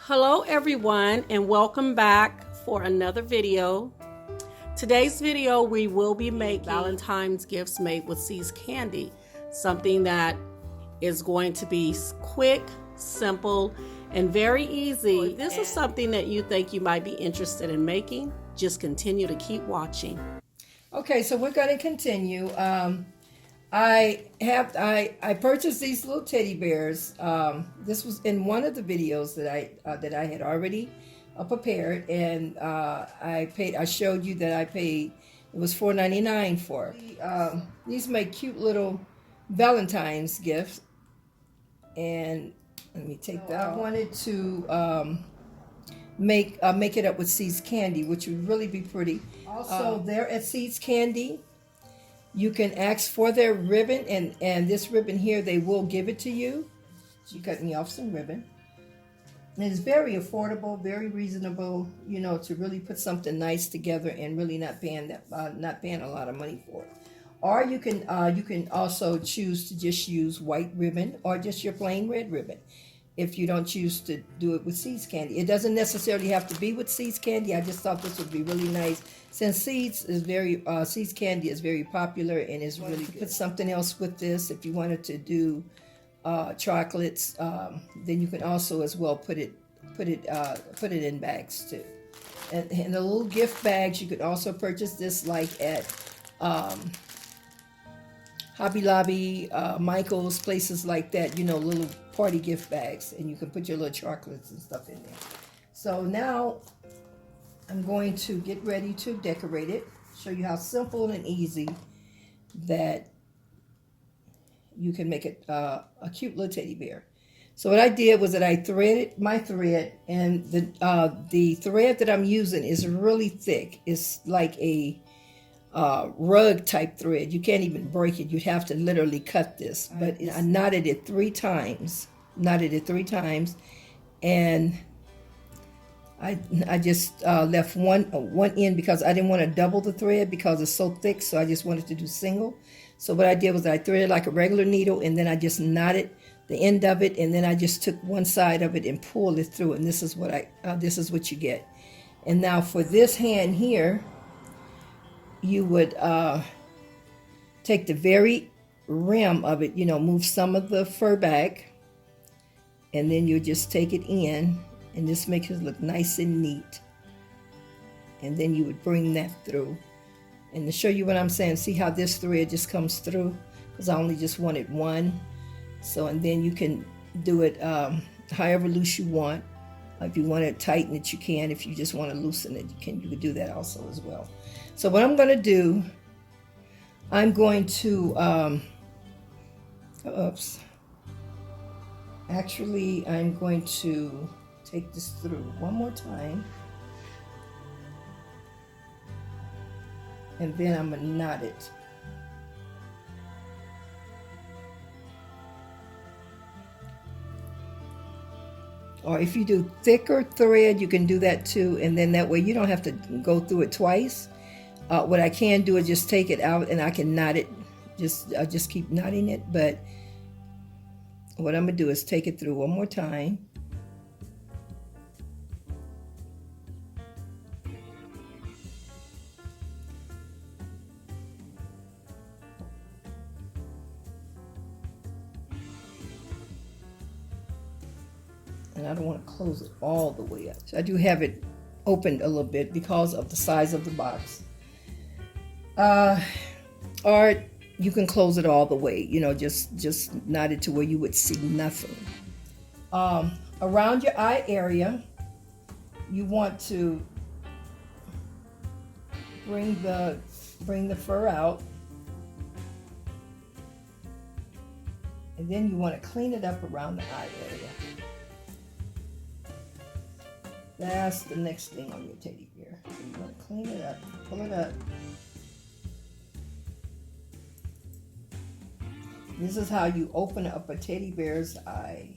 Hello everyone and welcome back for another video. Today's video we will be making Valentine's gifts made with See's Candy, something that is going to be quick, simple, and very easy. If this is something that you think you might be interested in making, just continue to keep watching. Okay, so we're going to continue. I purchased these little teddy bears. This was in one of the videos that I had already prepared, and I showed you that I paid. It was $4.99 for. These make cute little Valentine's gifts, and let me take that. I wanted to make it up with See's Candy, which would really be pretty. Also, there at See's Candy, you can ask for their ribbon, and this ribbon here, they will give it to you. She cut me off some ribbon. And it's very affordable, very reasonable, you know, to really put something nice together and really not paying a lot of money for it. Or you can also choose to just use white ribbon or just your plain red ribbon if you don't choose to do it with See's Candy. It doesn't necessarily have to be with See's Candy. I just thought this would be really nice. Since See's Candy is very popular and is really good. Put something else with this. If you wanted to do chocolates, then you can also as well put it in bags too. And the little gift bags, you could also purchase this like at Hobby Lobby, Michael's, places like that, you know, little party gift bags, and you can put your little chocolates and stuff in there. So now I'm going to get ready to decorate it, show you how simple and easy that you can make it a cute little teddy bear. So what I did was that I threaded my thread, and the thread that I'm using is really thick. It's like a rug type thread. You can't even break it. You'd have to literally cut this. But I knotted it three times, and I just left one end because I didn't want to double the thread because it's so thick, so I just wanted to do single. So what I did was I threaded like a regular needle, and then I just knotted the end of it, and then I just took one side of it and pulled it through, and this is what you get. And now for this hand here, you would take the very rim of it, you know, move some of the fur back, and then you just take it in, and this makes it look nice and neat. And then you would bring that through. And to show you what I'm saying, see how this thread just comes through? Because I only just wanted one. So, and then you can do it however loose you want. If you want to tighten it, you can. If you just want to loosen it, you can do that also as well. So what I'm going to do, I'm going to, I'm going to take this through one more time. And then I'm going to knot it. Or if you do thicker thread, you can do that too. And then that way you don't have to go through it twice. What I can do is just take it out and I can knot it. Just keep knotting it. But what I'm going to do is take it through one more time. And I don't want to close it all the way up. So I do have it opened a little bit because of the size of the box. Or you can close it all the way, you know, just knot it to where you would see nothing. Around your eye area, you want to bring the fur out. And then you want to clean it up around the eye area. That's the next thing on your teddy bear. So you want to clean it up, pull it up. This is how you open up a teddy bear's eye.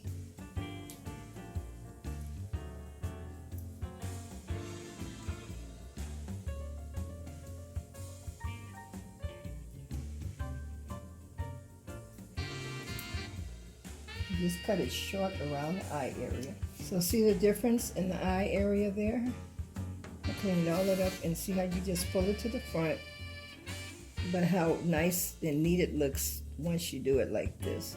You just cut it short around the eye area. So see the difference in the eye area there? I cleaned all that up, and see how you just pull it to the front, but how nice and neat it looks once you do it like this.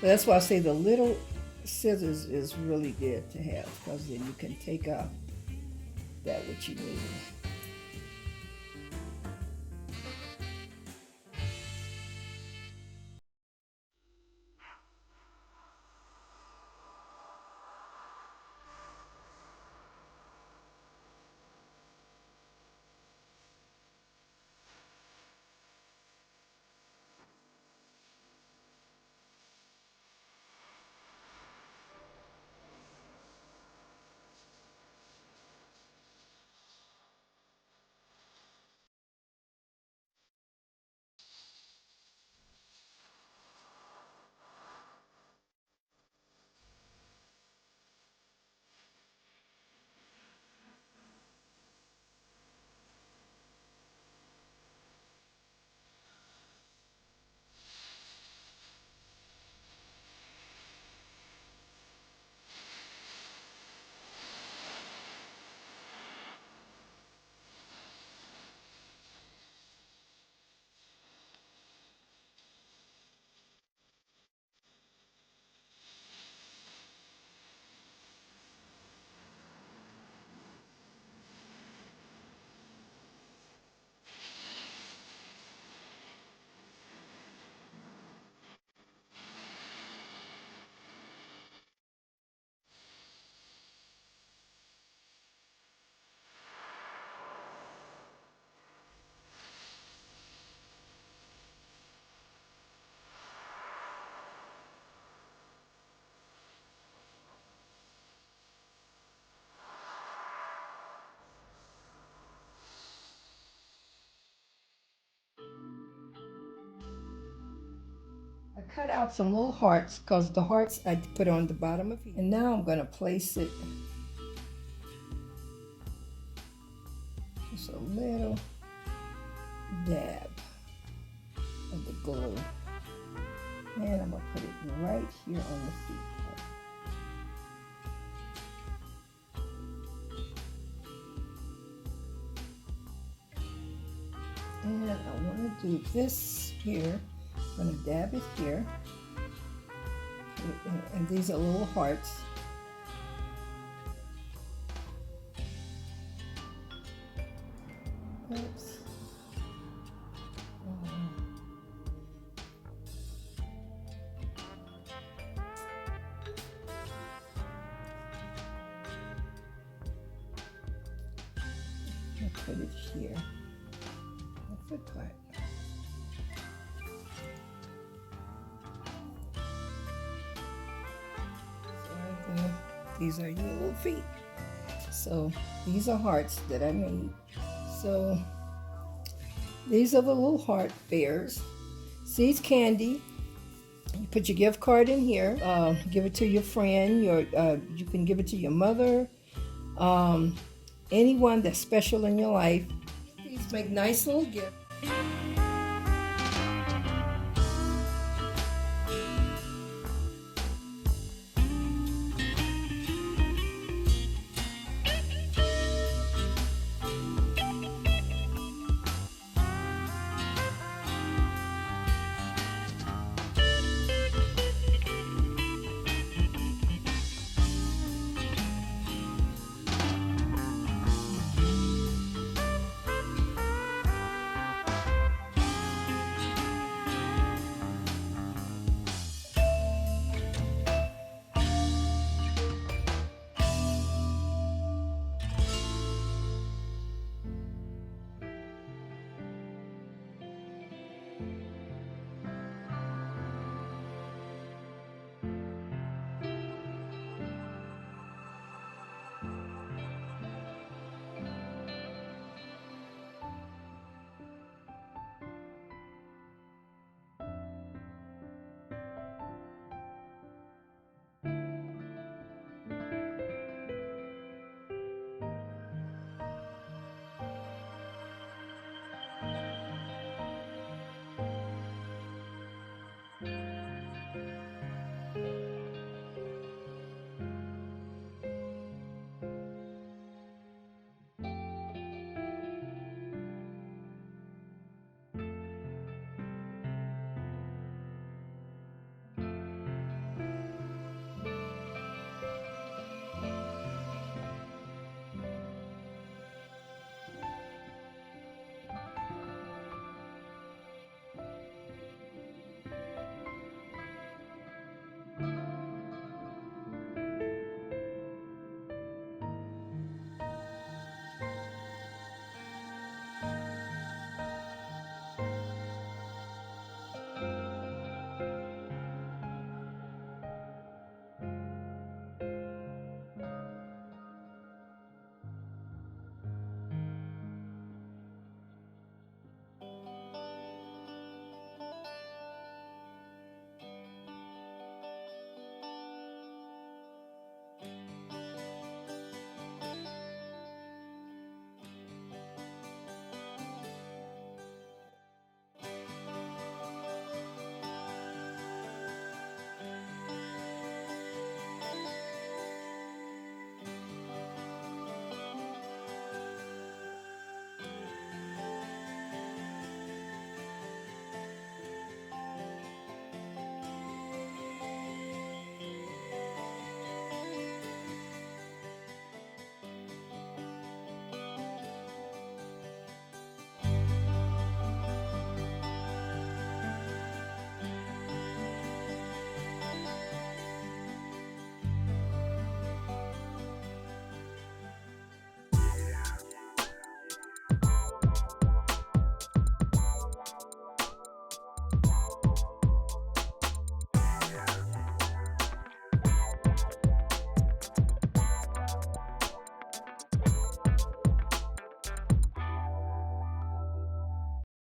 So that's why I say the little scissors is really good to have, because then you can take out that what you need. I cut out some little hearts, because the hearts I put on the bottom of it. And now I'm going to place it, just a little dab of the glue. And I'm going to put it right here on the feet part. And I want to do this here. I'm going to dab it here. And these are little hearts. Oops. I'll put it here. That's the part. These are your little feet. So these are hearts that I made. So these are the little heart bears. Seeds Candy. You put your gift card in here. Give it to your friend. You can give it to your mother. Anyone that's special in your life. These make nice little gifts.